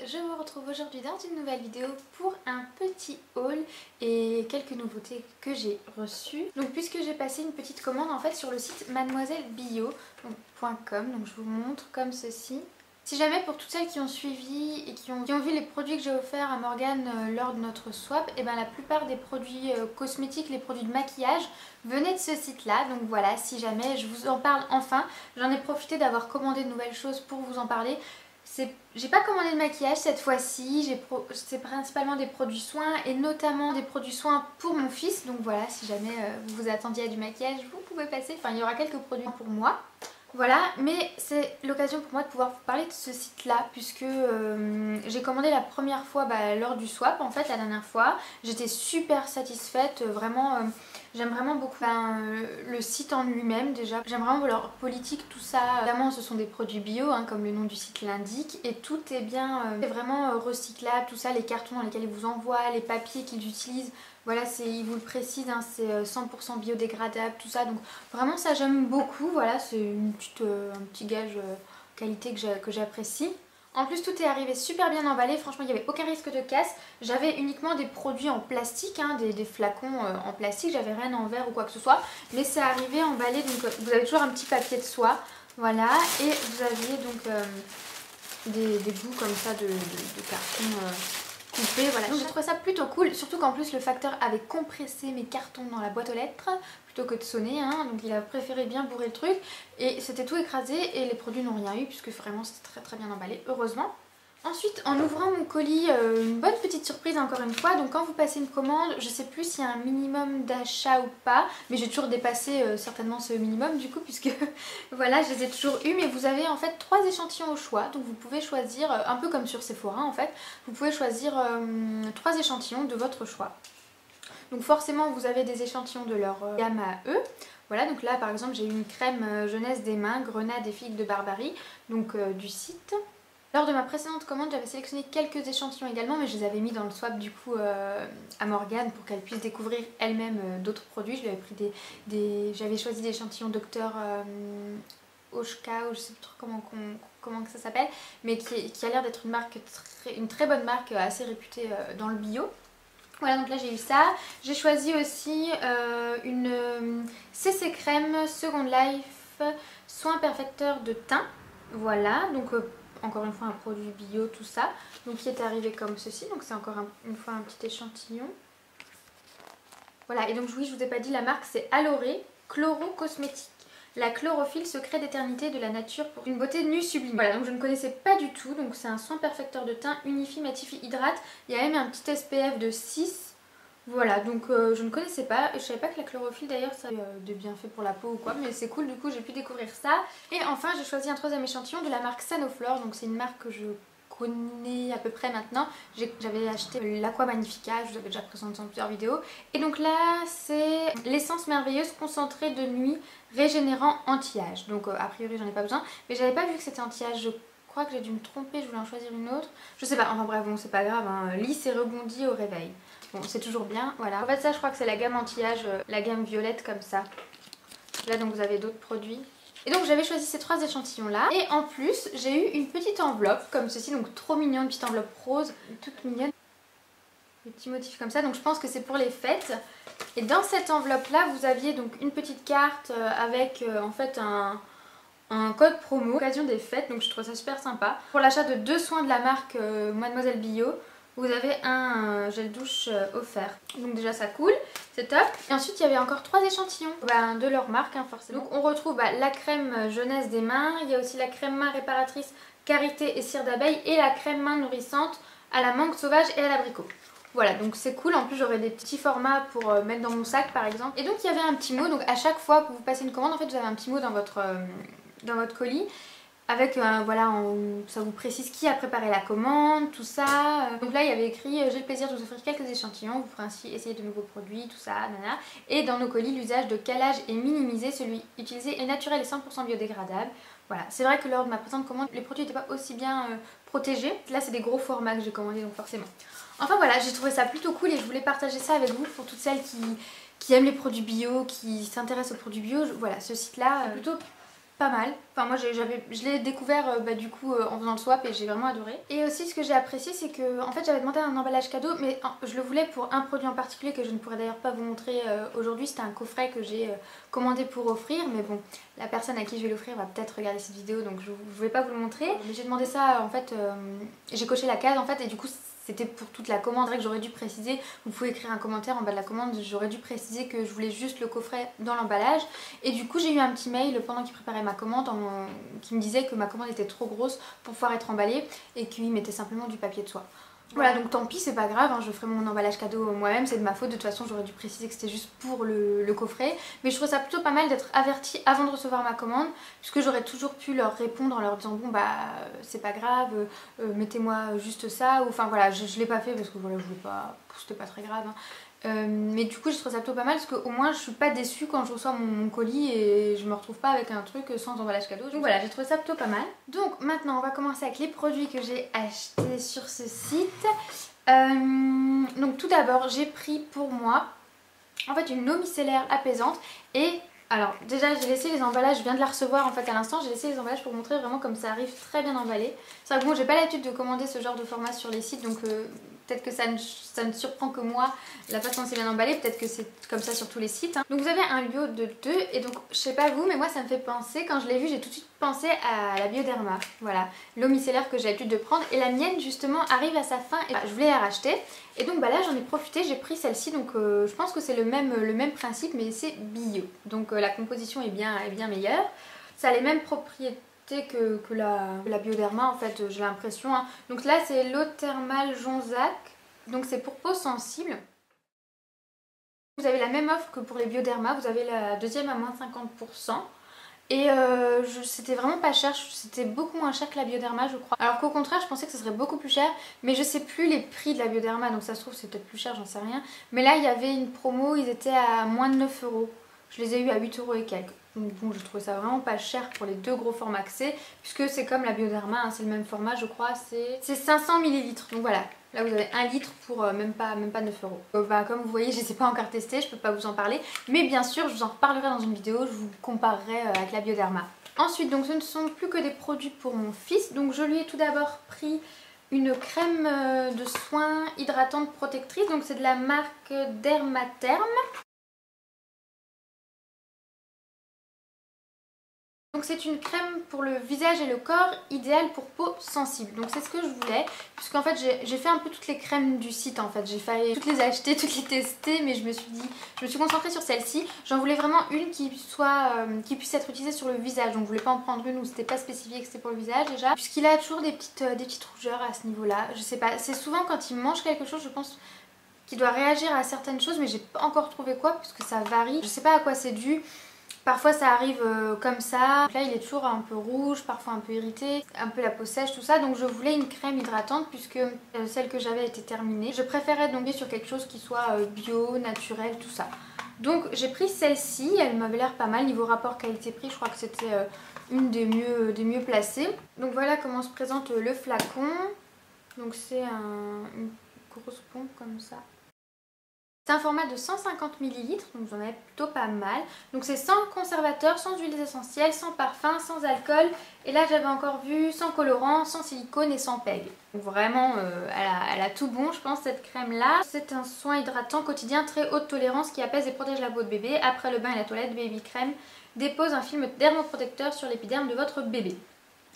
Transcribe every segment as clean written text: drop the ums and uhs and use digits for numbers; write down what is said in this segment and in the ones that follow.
je vous retrouve aujourd'hui dans une nouvelle vidéo pour un petit haul et quelques nouveautés que j'ai reçues. Donc puisque j'ai passé une petite commande en fait sur le site mademoisellebio.com, donc je vous montre comme ceci. Si jamais pour toutes celles qui ont suivi et qui ont vu les produits que j'ai offerts à Morgane lors de notre swap, et ben la plupart des produits cosmétiques, les produits de maquillage venaient de ce site là. Donc voilà, si jamais je vous en parle enfin, j'en ai profité d'avoir commandé de nouvelles choses pour vous en parler. J'ai pas commandé de maquillage cette fois-ci, c'est principalement des produits soins et notamment des produits soins pour mon fils. Donc voilà, si jamais vous vous attendiez à du maquillage, vous pouvez passer, enfin il y aura quelques produits pour moi. Voilà, mais c'est l'occasion pour moi de pouvoir vous parler de ce site-là puisque j'ai commandé la première fois lors du swap en fait, la dernière fois. J'étais super satisfaite, vraiment, j'aime vraiment beaucoup le site en lui-même déjà. J'aime vraiment leur politique, tout ça. Évidemment ce sont des produits bio, hein, comme le nom du site l'indique, et tout est bien, c'est vraiment recyclable, tout ça, les cartons dans lesquels ils vous envoient, les papiers qu'ils utilisent. Voilà, ils vous le précisent, hein, c'est 100% biodégradable, tout ça. Donc vraiment ça j'aime beaucoup. Voilà, c'est un petit gage qualité que j'apprécie. En plus tout est arrivé super bien emballé, franchement il n'y avait aucun risque de casse. J'avais uniquement des produits en plastique, hein, des flacons en plastique, j'avais rien en verre ou quoi que ce soit. Mais c'est arrivé emballé, donc vous avez toujours un petit papier de soie. Voilà, et vous aviez donc des bouts comme ça de carton coupé, voilà. Donc j'ai trouvé ça plutôt cool, surtout qu'en plus le facteur avait compressé mes cartons dans la boîte aux lettres plutôt que de sonner, hein. Donc il a préféré bien bourrer le truc et c'était tout écrasé et les produits n'ont rien eu puisque vraiment c'était très bien emballé, heureusement. Ensuite, en ouvrant mon colis, une bonne petite surprise encore une fois. Donc quand vous passez une commande, je sais plus s'il y a un minimum d'achat ou pas, mais j'ai toujours dépassé certainement ce minimum du coup, puisque voilà, je les ai toujours eu. Mais vous avez en fait 3 échantillons au choix, donc vous pouvez choisir, un peu comme sur Sephora en fait, vous pouvez choisir 3 échantillons de votre choix. Donc forcément vous avez des échantillons de leur gamme à eux. Voilà, donc là par exemple j'ai eu une crème jeunesse des mains, grenade et figues de Barbarie, donc du site. Lors de ma précédente commande, j'avais sélectionné quelques échantillons également, mais je les avais mis dans le swap du coup à Morgane pour qu'elle puisse découvrir elle-même d'autres produits. Je lui avais pris j'avais choisi des échantillons Docteur Oshka, ou je sais plus trop comment que ça s'appelle, mais qui a l'air d'être une très bonne marque assez réputée dans le bio. Voilà, donc là j'ai eu ça. J'ai choisi aussi une CC Crème Second Life Soin Perfecteur de teint. Voilà, donc encore une fois un produit bio, tout ça. Donc qui est arrivé comme ceci, donc c'est encore une fois un petit échantillon. Voilà, et donc oui, je vous ai pas dit, la marque c'est Aloré Chloro Cosmétique. La chlorophylle, secret d'éternité de la nature pour une beauté nue sublime. Voilà, donc je ne connaissais pas du tout, donc c'est un soin perfecteur de teint, unifie, matifie, hydrate. Il y a même un petit SPF de 6. Voilà, donc je ne connaissais pas, et je savais pas que la chlorophylle d'ailleurs ça a des bienfaits pour la peau ou quoi, mais c'est cool, du coup j'ai pu découvrir ça. Et enfin j'ai choisi un 3e échantillon de la marque Sanoflore, donc c'est une marque que je connais à peu près maintenant. J'avais acheté l'Aqua Magnifica, je vous avais déjà présenté dans plusieurs vidéos. Et donc là c'est l'essence merveilleuse concentrée de nuit régénérant anti-âge. Donc a priori j'en ai pas besoin, mais j'avais pas vu que c'était anti-âge. Je crois que j'ai dû me tromper, je voulais en choisir une autre. Je sais pas, enfin bref, bon c'est pas grave, hein. Lisse et rebondit au réveil. Bon, c'est toujours bien, voilà. En fait ça je crois que c'est la gamme anti-âge, la gamme violette comme ça. Là donc vous avez d'autres produits. Et donc j'avais choisi ces 3 échantillons là. Et en plus j'ai eu une petite enveloppe comme ceci, donc trop mignon, une petite enveloppe rose, toute mignonne. Des petits motifs comme ça, donc je pense que c'est pour les fêtes. Et dans cette enveloppe là vous aviez donc une petite carte avec en fait un code promo, occasion des fêtes, donc je trouve ça super sympa. Pour l'achat de 2 soins de la marque Mademoiselle Bio, vous avez un gel douche offert. Donc déjà ça cool, c'est top. Et ensuite il y avait encore 3 échantillons de leur marque, hein, forcément. Donc on retrouve la crème jeunesse des mains, il y a aussi la crème main réparatrice karité et cire d'abeille et la crème main nourrissante à la mangue sauvage et à l'abricot. Voilà, donc c'est cool, en plus j'aurai des petits formats pour mettre dans mon sac par exemple. Et donc il y avait un petit mot, donc à chaque fois que vous passez une commande, en fait vous avez un petit mot dans votre colis. Avec, voilà, ça vous précise qui a préparé la commande, tout ça. Donc là il y avait écrit j'ai le plaisir de vous offrir quelques échantillons, vous pourrez ainsi essayer de nouveaux produits, tout ça, nana. Et dans nos colis, l'usage de calage est minimisé, celui utilisé est naturel et 100% biodégradable. Voilà, c'est vrai que lors de ma présente commande, les produits n'étaient pas aussi bien protégés. Là c'est des gros formats que j'ai commandés, donc forcément. Enfin voilà, j'ai trouvé ça plutôt cool et je voulais partager ça avec vous pour toutes celles qui aiment les produits bio, qui s'intéressent aux produits bio. Voilà, ce site là, plutôt pas mal. Enfin moi je l'ai découvert du coup en faisant le swap et j'ai vraiment adoré. Et aussi ce que j'ai apprécié c'est que en fait j'avais demandé un emballage cadeau mais je le voulais pour un produit en particulier que je ne pourrais d'ailleurs pas vous montrer aujourd'hui. C'était un coffret que j'ai commandé pour offrir, mais bon la personne à qui je vais l'offrir va peut-être regarder cette vidéo donc je ne vais pas vous le montrer. Mais j'ai demandé ça en fait, j'ai coché la case en fait et du coup c'était pour toute la commande. C'est vrai que j'aurais dû préciser, vous pouvez écrire un commentaire en bas de la commande, j'aurais dû préciser que je voulais juste le coffret dans l'emballage. Et du coup j'ai eu un petit mail pendant qu'il préparait ma commande qui me disait que ma commande était trop grosse pour pouvoir être emballée et qu'il mettait simplement du papier de soie. Voilà, donc tant pis, c'est pas grave, hein, je ferai mon emballage cadeau moi-même, c'est de ma faute. De toute façon j'aurais dû préciser que c'était juste pour le coffret. Mais je trouve ça plutôt pas mal d'être avertie avant de recevoir ma commande, puisque j'aurais toujours pu leur répondre en leur disant bon bah c'est pas grave, mettez-moi juste ça, ou enfin voilà, je l'ai pas fait parce que voilà, je voulais pas, c'était pas très grave, hein. Mais du coup je trouve ça plutôt pas mal parce qu'au moins je suis pas déçue quand je reçois mon colis et je me retrouve pas avec un truc sans emballage cadeau. Donc voilà, j'ai trouvé ça plutôt pas mal. Donc maintenant on va commencer avec les produits que j'ai achetés sur ce site. Donc tout d'abord j'ai pris pour moi en fait une eau micellaire apaisante. Et alors déjà j'ai laissé les emballages, je viens de la recevoir en fait à l'instant, j'ai laissé les emballages pour vous montrer vraiment comme ça arrive très bien emballé. C'est vrai que bon j'ai pas l'habitude de commander ce genre de format sur les sites donc peut-être que ça ne surprend que moi la façon dont c'est bien emballé, peut-être que c'est comme ça sur tous les sites, hein. Donc vous avez un bio de 2 et donc je sais pas vous mais moi ça me fait penser, quand je l'ai vu j'ai tout de suite pensé à la Bioderma, voilà, l'eau micellaire que j'ai l'habitude de prendre et la mienne justement arrive à sa fin et je voulais la racheter et donc bah là j'en ai profité, j'ai pris celle-ci donc je pense que c'est le même principe mais c'est bio, donc la composition est bien meilleure, ça a les mêmes propriétés que la Bioderma en fait, j'ai l'impression, hein. Donc là c'est l'eau thermale Jonzac, donc c'est pour peau sensible. Vous avez la même offre que pour les Bioderma, vous avez la deuxième à moins 50%. Et c'était vraiment pas cher, c'était beaucoup moins cher que la Bioderma je crois. Alors qu'au contraire je pensais que ce serait beaucoup plus cher, mais je sais plus les prix de la Bioderma, donc ça se trouve c'est peut-être plus cher, j'en sais rien. Mais là il y avait une promo, ils étaient à moins de 9 euros. Je les ai eu à 8 euros et quelques. Donc bon, je trouvais ça vraiment pas cher pour les deux gros formats que c'est, puisque c'est comme la Bioderma, hein, c'est le même format je crois, c'est 500 ml. Donc voilà, là vous avez 1 litre pour même pas 9 euros. Comme vous voyez je ne les ai pas encore testés, je peux pas vous en parler, mais bien sûr je vous en reparlerai dans une vidéo, je vous comparerai avec la Bioderma. Ensuite donc ce ne sont plus que des produits pour mon fils, donc je lui ai tout d'abord pris une crème de soins hydratante protectrice, donc c'est de la marque Dermatherm. Donc c'est une crème pour le visage et le corps, idéale pour peau sensible. Donc c'est ce que je voulais, puisqu'en fait j'ai fait un peu toutes les crèmes du site en fait. J'ai failli toutes les acheter, toutes les tester, mais je me suis concentrée sur celle-ci. J'en voulais vraiment une qui puisse être utilisée sur le visage. Donc je voulais pas en prendre une où c'était pas spécifié que c'était pour le visage déjà. Puisqu'il a toujours des petites rougeurs à ce niveau-là. Je sais pas, c'est souvent quand il mange quelque chose, je pense qu'il doit réagir à certaines choses, mais j'ai pas encore trouvé quoi, puisque ça varie. Je sais pas à quoi c'est dû. Parfois ça arrive comme ça, donc là il est toujours un peu rouge, parfois un peu irrité, un peu la peau sèche, tout ça. Donc je voulais une crème hydratante puisque celle que j'avais était terminée. Je préférais donc sur quelque chose qui soit bio, naturel, tout ça. Donc j'ai pris celle-ci, elle m'avait l'air pas mal niveau rapport qualité-prix, je crois que c'était une des mieux placées. Donc voilà comment se présente le flacon. Donc c'est une grosse pompe comme ça. C'est un format de 150 ml, donc j'en avais plutôt pas mal. Donc c'est sans conservateur, sans huiles essentielles, sans parfum, sans alcool. Et là j'avais encore vu sans colorant, sans silicone et sans PEG. Donc vraiment elle a tout bon je pense cette crème là. C'est un soin hydratant quotidien très haute tolérance qui apaise et protège la peau de bébé. Après le bain et la toilette, Baby Crème dépose un film dermoprotecteur sur l'épiderme de votre bébé.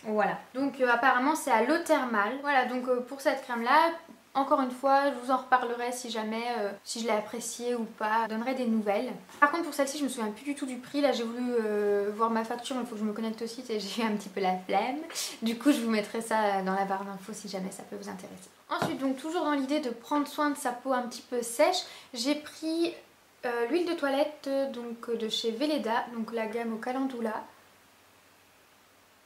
Voilà, donc apparemment c'est à l'eau thermale. Voilà, donc pour cette crème là, encore une fois, je vous en reparlerai si jamais, si je l'ai appréciée ou pas, je donnerai des nouvelles. Par contre pour celle-ci je me souviens plus du tout du prix, là j'ai voulu voir ma facture mais il faut que je me connecte au site et j'ai eu un petit peu la flemme. Du coup je vous mettrai ça dans la barre d'infos si jamais ça peut vous intéresser. Ensuite donc toujours dans l'idée de prendre soin de sa peau un petit peu sèche, j'ai pris l'huile de toilette donc, de chez Velleda, donc la gamme au calendula.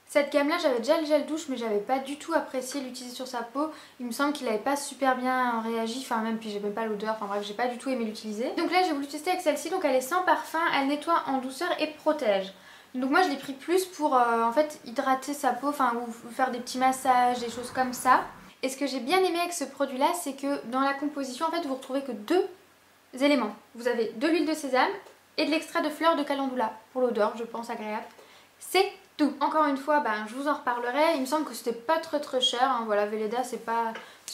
Cette gamme là j'avais déjà le gel douche mais j'avais pas du tout apprécié l'utiliser sur sa peau. Il me semble qu'il avait pas super bien réagi, enfin même puis j'ai même pas l'odeur, enfin bref j'ai pas du tout aimé l'utiliser. Donc là j'ai voulu tester avec celle-ci, donc elle est sans parfum, elle nettoie en douceur et protège. Donc moi je l'ai pris plus pour en fait hydrater sa peau, enfin ou faire des petits massages, des choses comme ça. Et ce que j'ai bien aimé avec ce produit là c'est que dans la composition en fait vous retrouvez que deux éléments. Vous avez de l'huile de sésame et de l'extrait de fleurs de calendula, pour l'odeur je pense agréable. C'est Donc encore une fois, je vous en reparlerai. Il me semble que c'était pas très cher, hein. Voilà, Velleda c'est pas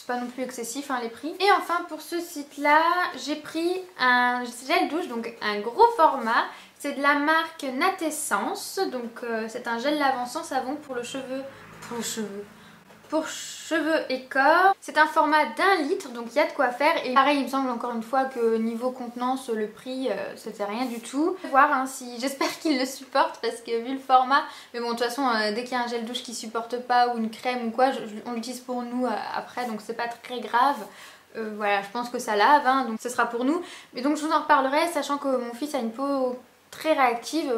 non plus excessif, hein, les prix. Et enfin pour ce site là, j'ai pris un gel douche, donc un gros format. C'est de la marque Natessence, donc c'est un gel lavant sans savon pour cheveux et corps. C'est un format d'1 litre, donc il y a de quoi faire. Et pareil, il me semble encore une fois que niveau contenance, le prix, c'était rien du tout. Voir hein, si j'espère qu'il le supporte parce que vu le format, mais bon de toute façon dès qu'il y a un gel douche qui supporte pas ou une crème ou quoi, on l'utilise pour nous après, donc c'est pas très grave. Voilà, je pense que ça lave, hein, donc ce sera pour nous. Mais donc je vous en reparlerai, sachant que mon fils a une peau très réactive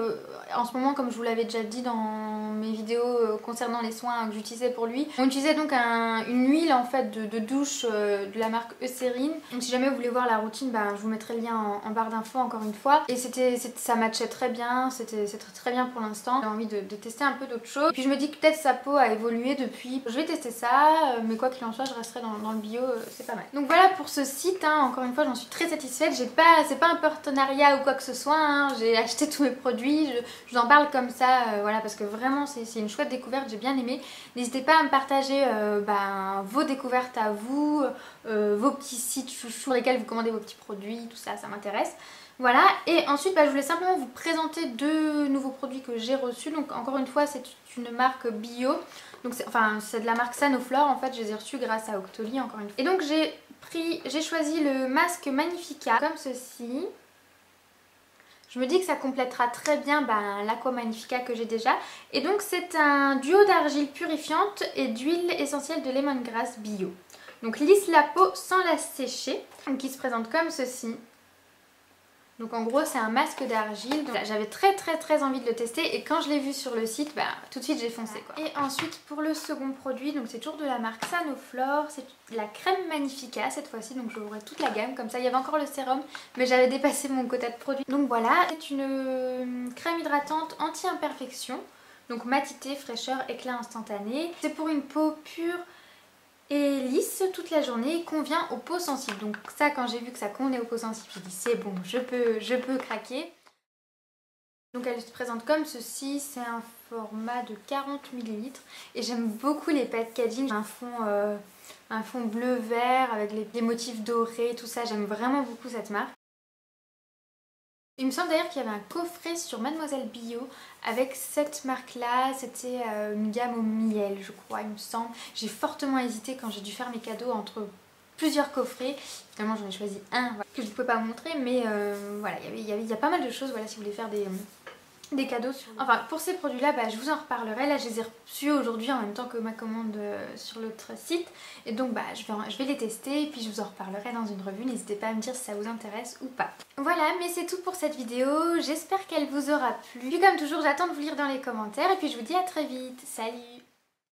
en ce moment, comme je vous l'avais déjà dit dans mes vidéos concernant les soins que j'utilisais pour lui. On utilisait donc une huile en fait de douche de la marque Eucérine. Donc si jamais vous voulez voir la routine, je vous mettrai le lien en barre d'infos encore une fois. Et ça matchait très bien, c'était très bien pour l'instant. J'ai envie de tester un peu d'autres choses. Et puis je me dis que peut-être sa peau a évolué depuis. Je vais tester ça, mais quoi qu'il en soit, je resterai dans le bio, c'est pas mal. Donc voilà pour ce site, hein. Encore une fois, j'en suis très satisfaite. C'est pas un partenariat ou quoi que ce soit, hein. J'ai acheté tous mes produits, je vous en parle comme ça, voilà, parce que vraiment c'est une chouette découverte, j'ai bien aimé. N'hésitez pas à me partager vos découvertes à vous, vos petits sites chouchous sur lesquels vous commandez vos petits produits, tout ça, ça m'intéresse. Voilà, et ensuite je voulais simplement vous présenter 2 nouveaux produits que j'ai reçus. Donc encore une fois, c'est une marque bio, donc c'est de la marque Sanoflore, en fait je les ai reçus grâce à Octoly encore une fois. Et donc j'ai choisi le masque Magnifica comme ceci. Je me dis que ça complétera très bien l'Aqua Magnifica que j'ai déjà. Et donc c'est un duo d'argile purifiante et d'huile essentielle de lemongrass bio. Donc lisse la peau sans la sécher, qui se présente comme ceci. Donc en gros c'est un masque d'argile, j'avais très envie de le tester et quand je l'ai vu sur le site, tout de suite j'ai foncé quoi. Et ensuite pour le second produit, donc c'est toujours de la marque Sanoflore, c'est la crème Magnifica cette fois-ci, donc j'aurai toute la gamme, comme ça il y avait encore le sérum mais j'avais dépassé mon quota de produits. Donc voilà, c'est une crème hydratante anti-imperfection, donc matité, fraîcheur, éclat instantané. C'est pour une peau pure et lisse toute la journée, convient aux peaux sensibles. Donc ça, quand j'ai vu que ça convenait aux peaux sensibles, j'ai dit c'est bon, je peux craquer. Donc elle se présente comme ceci, c'est un format de 40 ml et j'aime beaucoup les packaging, un fond bleu-vert avec les motifs dorés, tout ça, j'aime vraiment beaucoup cette marque. Il me semble d'ailleurs qu'il y avait un coffret sur Mademoiselle Bio avec cette marque là, c'était une gamme au miel je crois, il me semble. J'ai fortement hésité quand j'ai dû faire mes cadeaux entre plusieurs coffrets. Finalement j'en ai choisi un que je ne peux pas montrer, mais voilà, il y a pas mal de choses, voilà, si vous voulez faire des cadeaux. Enfin pour ces produits là je vous en reparlerai. Là je les ai reçus aujourd'hui en même temps que ma commande sur l'autre site et donc je vais les tester et puis je vous en reparlerai dans une revue. N'hésitez pas à me dire si ça vous intéresse ou pas. Voilà, mais c'est tout pour cette vidéo, j'espère qu'elle vous aura plu. Puis comme toujours j'attends de vous lire dans les commentaires et puis je vous dis à très vite, salut!